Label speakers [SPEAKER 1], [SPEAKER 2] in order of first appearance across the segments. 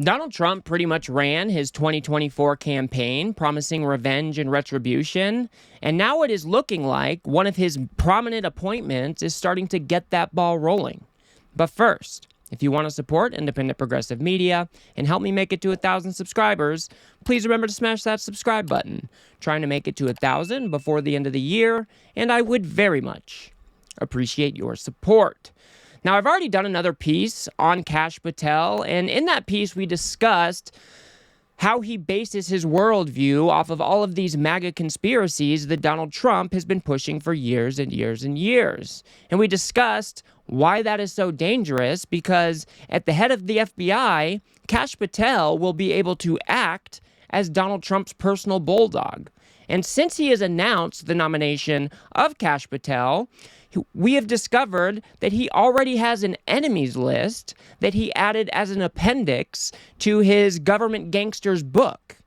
[SPEAKER 1] Donald Trump pretty much ran his 2024 campaign promising revenge and retribution, and now it is looking like one of his prominent appointments is starting to get that ball rolling. But first, if you want to support independent progressive media and help me make it to 1,000 subscribers, please remember to smash that subscribe button. Trying to make it to 1,000 before the end of the year, and I would very much appreciate your support. Now, I've already done another piece on Kash Patel, and in that piece we discussed how he bases his worldview off of all of these MAGA conspiracies that Donald Trump has been pushing for years and years and years. And we discussed why that is so dangerous, because at the head of the FBI, Kash Patel will be able to act as Donald Trump's personal bulldog. And since he has announced the nomination of Kash Patel, we have discovered that he already has an enemies list that he added as an appendix to his Government Gangsters book.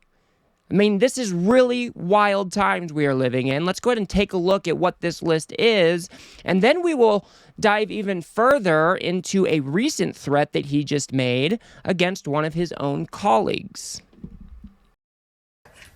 [SPEAKER 1] I mean, this is really wild times we are living in. Let's go ahead and take a look at what this list is, and then we will dive even further into a recent threat that he just made against one of his own colleagues.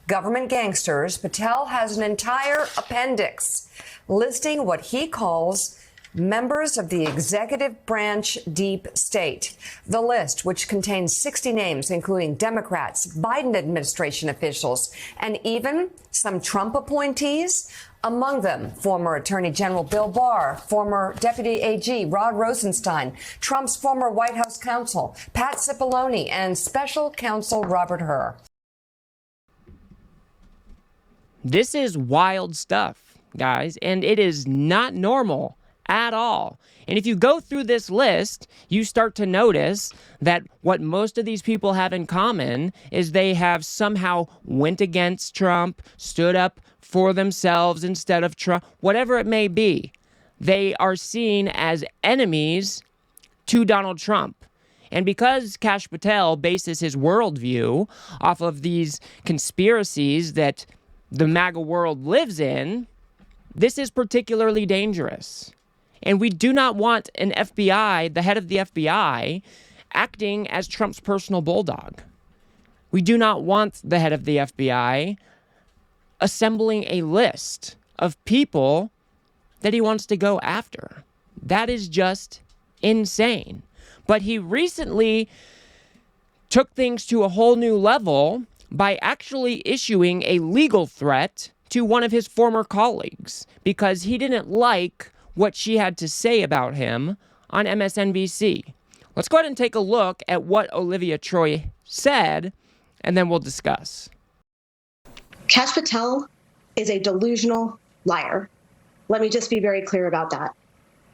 [SPEAKER 2] Government Gangsters, Patel has an entire appendix listing what he calls members of the executive branch deep state. The list, which contains 60 names, including Democrats, Biden administration officials, and even some Trump appointees. Among them, former Attorney General Bill Barr, former Deputy AG Rod Rosenstein, Trump's former White House counsel, Pat Cipollone, and Special Counsel Robert Hur.
[SPEAKER 1] This is wild stuff, guys, and it is not normal at all. And if you go through this list, you start to notice that what most of these people have in common is they have somehow went against Trump, stood up for themselves instead of Trump, whatever it may be. They are seen as enemies to Donald Trump. And because Kash Patel bases his worldview off of these conspiracies that the MAGA world lives in, this is particularly dangerous. And we do not want an FBI, the head of the FBI, acting as Trump's personal bulldog. We do not want the head of the FBI assembling a list of people that he wants to go after. That is just insane. But he recently took things to a whole new level by actually issuing a legal threat to one of his former colleagues because he didn't like what she had to say about him on MSNBC. Let's go ahead and take a look at what Olivia Troye said, and then we'll discuss.
[SPEAKER 3] Kash Patel is a delusional liar. Let me just be very clear about that.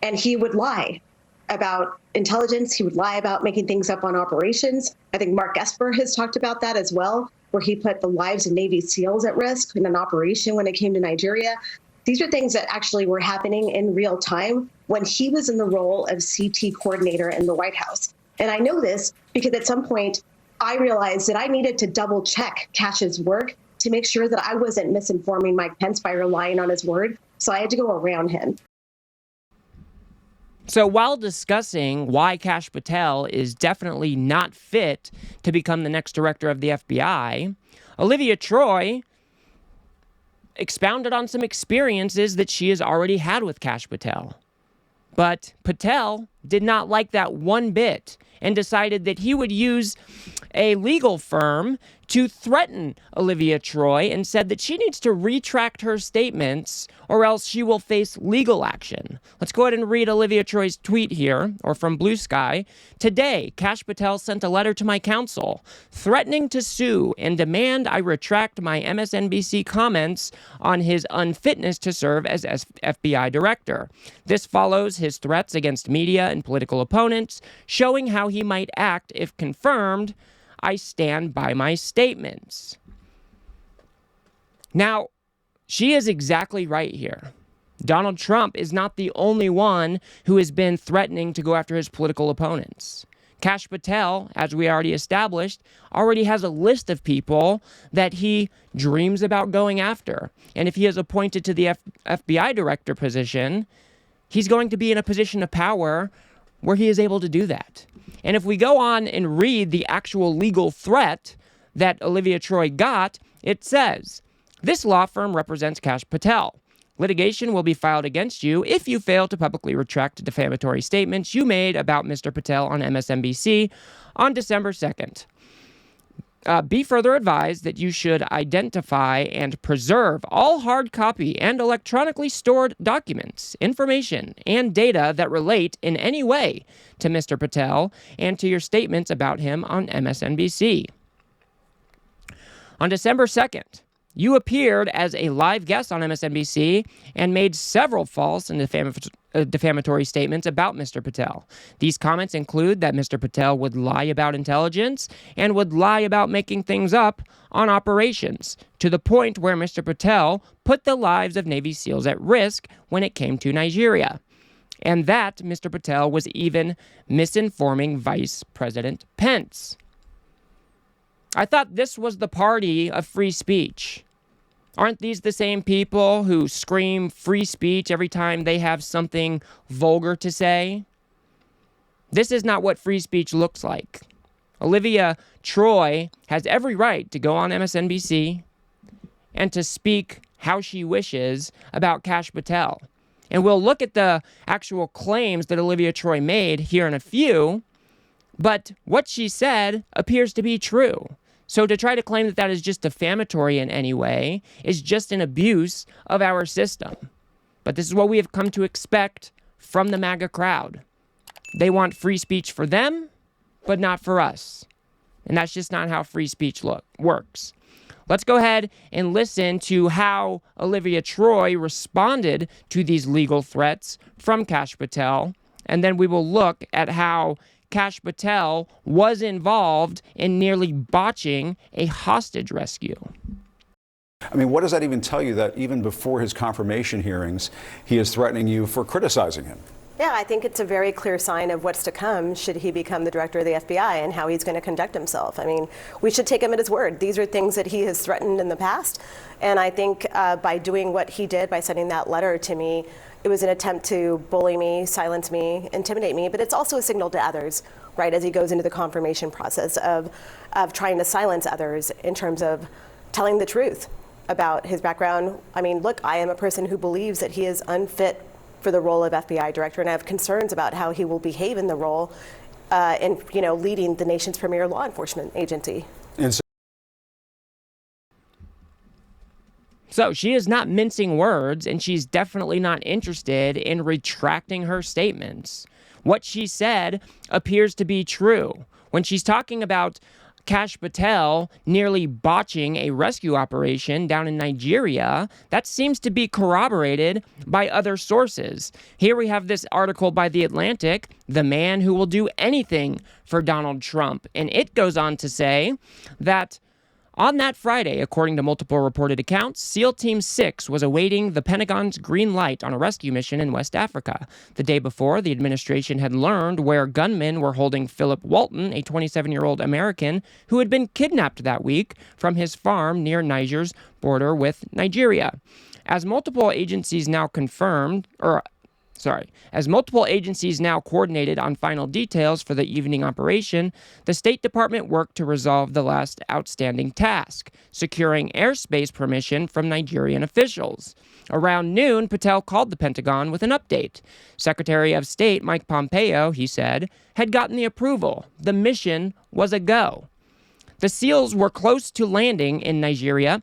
[SPEAKER 3] And he would lie about intelligence. He would lie about making things up on operations. I think Mark Esper has talked about that as well, where he put the lives of Navy SEALs at risk in an operation when it came to Nigeria. These are things that actually were happening in real time when he was in the role of CT coordinator in the White House. And I know this because at some point I realized that I needed to double check Kash's work to make sure that I wasn't misinforming Mike Pence by relying on his word. So I had to go around him.
[SPEAKER 1] So while discussing why Kash Patel is definitely not fit to become the next director of the FBI, Olivia Troye expounded on some experiences that she has already had with Kash Patel. But Patel did not like that one bit and decided that he would use a legal firm to threaten Olivia Troye and said that she needs to retract her statements or else she will face legal action. Let's go ahead and read Olivia Troye's tweet here, or from Blue Sky. Today, Kash Patel sent a letter to my counsel threatening to sue and demand I retract my MSNBC comments on his unfitness to serve as FBI director. This follows his threats against media and political opponents, showing how he might act if confirmed. I stand by my statements. Now, she is exactly right here. Donald Trump is not the only one who has been threatening to go after his political opponents. Kash Patel, as we already established, already has a list of people that he dreams about going after. And if he is appointed to the FBI director position, he's going to be in a position of power where he is able to do that. And if we go on and read the actual legal threat that Olivia Troye got, it says, "This law firm represents Kash Patel. Litigation will be filed against you if you fail to publicly retract defamatory statements you made about Mr. Patel on MSNBC on December 2nd. Be further advised that you should identify and preserve all hard copy and electronically stored documents, information, and data that relate in any way to Mr. Patel and to your statements about him on MSNBC. On December 2nd, you appeared as a live guest on MSNBC and made several false and defamatory statements about Mr. Patel. These comments include that Mr. Patel would lie about intelligence and would lie about making things up on operations, to the point where Mr. Patel put the lives of Navy SEALs at risk when it came to Nigeria. And that Mr. Patel was even misinforming Vice President Pence. I thought this was the party of free speech. Aren't these the same people who scream free speech every time they have something vulgar to say? This is not what free speech looks like. Olivia Troye has every right to go on MSNBC and to speak how she wishes about Kash Patel. And we'll look at the actual claims that Olivia Troye made here in a few, but what she said appears to be true. So to try to claim that that is just defamatory in any way is just an abuse of our system. But this is what we have come to expect from the MAGA crowd. They want free speech for them, but not for us. And that's just not how free speech works. Let's go ahead and listen to how Olivia Troye responded to these legal threats from Kash Patel, and then we will look at how Kash Patel was involved in nearly botching a hostage rescue.
[SPEAKER 4] I mean, what does that even tell you, that even before his confirmation hearings, he is threatening you for criticizing him?
[SPEAKER 5] Yeah, I think it's a very clear sign of what's to come should he become the director of the FBI and how he's going to conduct himself. I mean, we should take him at his word. These are things that he has threatened in the past. And I think by doing what he did, by sending that letter to me, it was an attempt to bully me, silence me, intimidate me, but it's also a signal to others, right, as he goes into the confirmation process of trying to silence others in terms of telling the truth about his background. I mean, look, I am a person who believes that he is unfit for the role of FBI director, and I have concerns about how he will behave in the role in, leading the nation's premier law enforcement agency.
[SPEAKER 1] So she is not mincing words, and she's definitely not interested in retracting her statements. What she said appears to be true. When she's talking about Kash Patel nearly botching a rescue operation down in Nigeria, that seems to be corroborated by other sources. Here we have this article by The Atlantic, "The Man Who Will Do Anything for Donald Trump." And it goes on to say that on that Friday, according to multiple reported accounts, SEAL Team 6 was awaiting the Pentagon's green light on a rescue mission in West Africa. The day before, the administration had learned where gunmen were holding Philip Walton, a 27-year-old American who had been kidnapped that week from his farm near Niger's border with Nigeria. As multiple agencies now coordinated on final details for the evening operation, the State Department worked to resolve the last outstanding task, securing airspace permission from Nigerian officials. Around noon, Patel called the Pentagon with an update. Secretary of State Mike Pompeo, he said, had gotten the approval. The mission was a go. The SEALs were close to landing in Nigeria,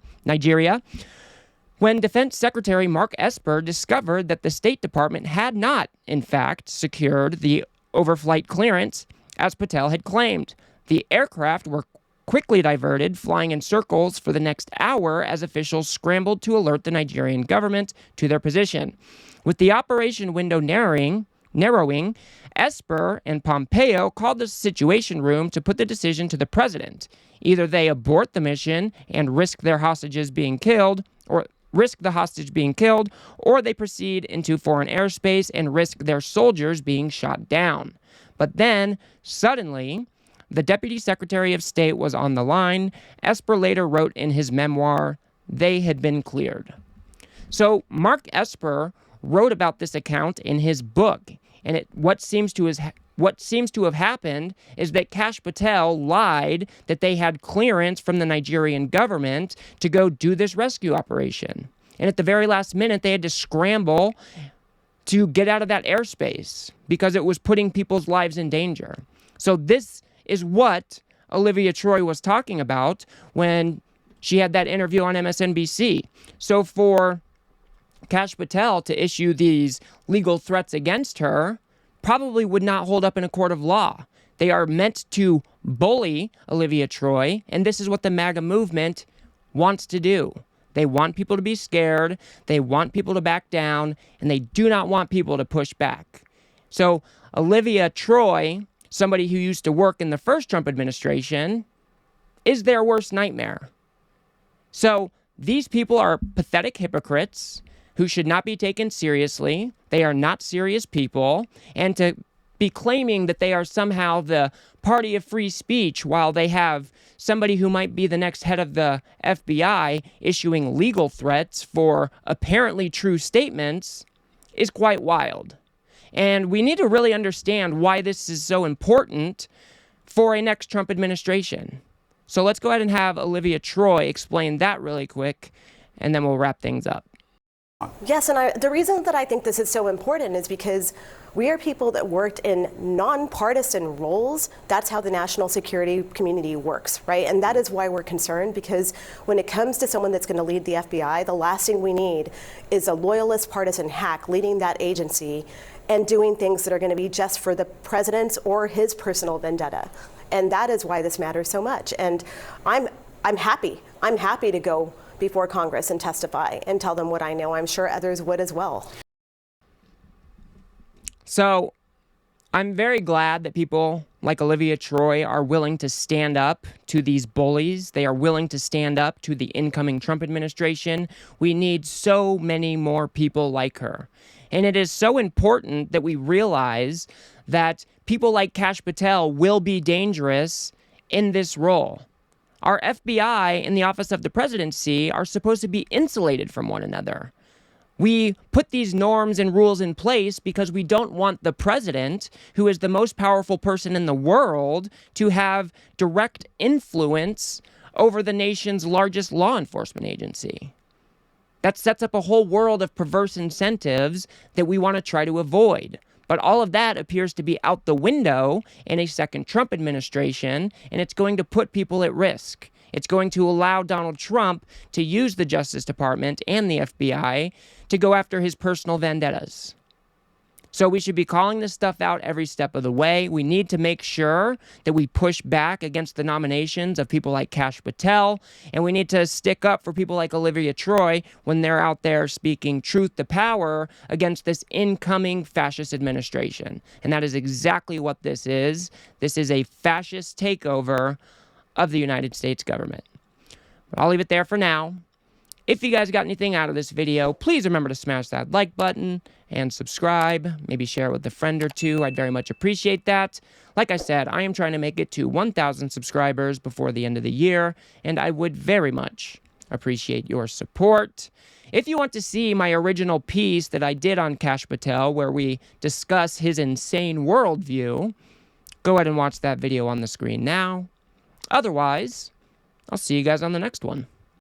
[SPEAKER 1] when Defense Secretary Mark Esper discovered that the State Department had not, in fact, secured the overflight clearance, as Patel had claimed. The aircraft were quickly diverted, flying in circles for the next hour as officials scrambled to alert the Nigerian government to their position. With the operation window narrowing, Esper and Pompeo called the Situation Room to put the decision to the president. Either they abort the mission and risk the hostage being killed, or they proceed into foreign airspace and risk their soldiers being shot down. But then, suddenly, the Deputy Secretary of State was on the line. Esper later wrote in his memoir, "They had been cleared." So Mark Esper wrote about this account in his book, and what seems to what seems to have happened is that Kash Patel lied that they had clearance from the Nigerian government to go do this rescue operation. And at the very last minute, they had to scramble to get out of that airspace because it was putting people's lives in danger. So this is what Olivia Troye was talking about when she had that interview on MSNBC. So for Kash Patel to issue these legal threats against her probably would not hold up in a court of law. They are meant to bully Olivia Troye, and this is what the MAGA movement wants to do. They want people to be scared, they want people to back down, and they do not want people to push back. So Olivia Troye, somebody who used to work in the first Trump administration, is their worst nightmare. So these people are pathetic hypocrites who should not be taken seriously. They are not serious people. And to be claiming that they are somehow the party of free speech while they have somebody who might be the next head of the FBI issuing legal threats for apparently true statements is quite wild. And we need to really understand why this is so important for a next Trump administration. So let's go ahead and have Olivia Troye explain that really quick, and then we'll wrap things up.
[SPEAKER 5] Yes, and the reason that I think this is so important is because we are people that worked in nonpartisan roles. That's how the national security community works, right? And that is why we're concerned, because when it comes to someone that's going to lead the FBI, the last thing we need is a loyalist partisan hack leading that agency and doing things that are going to be just for the president's or his personal vendetta. And that is why this matters so much. And I'm happy. I'm happy to go before Congress and testify and tell them what I know. I'm sure others would as well.
[SPEAKER 1] So I'm very glad that people like Olivia Troye are willing to stand up to these bullies. They are willing to stand up to the incoming Trump administration. We need so many more people like her. And it is so important that we realize that people like Kash Patel will be dangerous in this role. Our FBI and the Office of the Presidency are supposed to be insulated from one another. We put these norms and rules in place because we don't want the president, who is the most powerful person in the world, to have direct influence over the nation's largest law enforcement agency. That sets up a whole world of perverse incentives that we want to try to avoid. But all of that appears to be out the window in a second Trump administration, and it's going to put people at risk. It's going to allow Donald Trump to use the Justice Department and the FBI to go after his personal vendettas. So we should be calling this stuff out every step of the way. We need to make sure that we push back against the nominations of people like Kash Patel, and we need to stick up for people like Olivia Troye when they're out there speaking truth to power against this incoming fascist administration. And that is exactly what this is. This is a fascist takeover of the United States government. But I'll leave it there for now. If you guys got anything out of this video, please remember to smash that like button and subscribe. Maybe share it with a friend or two. I'd very much appreciate that. Like I said, I am trying to make it to 1,000 subscribers before the end of the year, and I would very much appreciate your support. If you want to see my original piece that I did on Kash Patel, where we discuss his insane worldview, go ahead and watch that video on the screen now. Otherwise, I'll see you guys on the next one.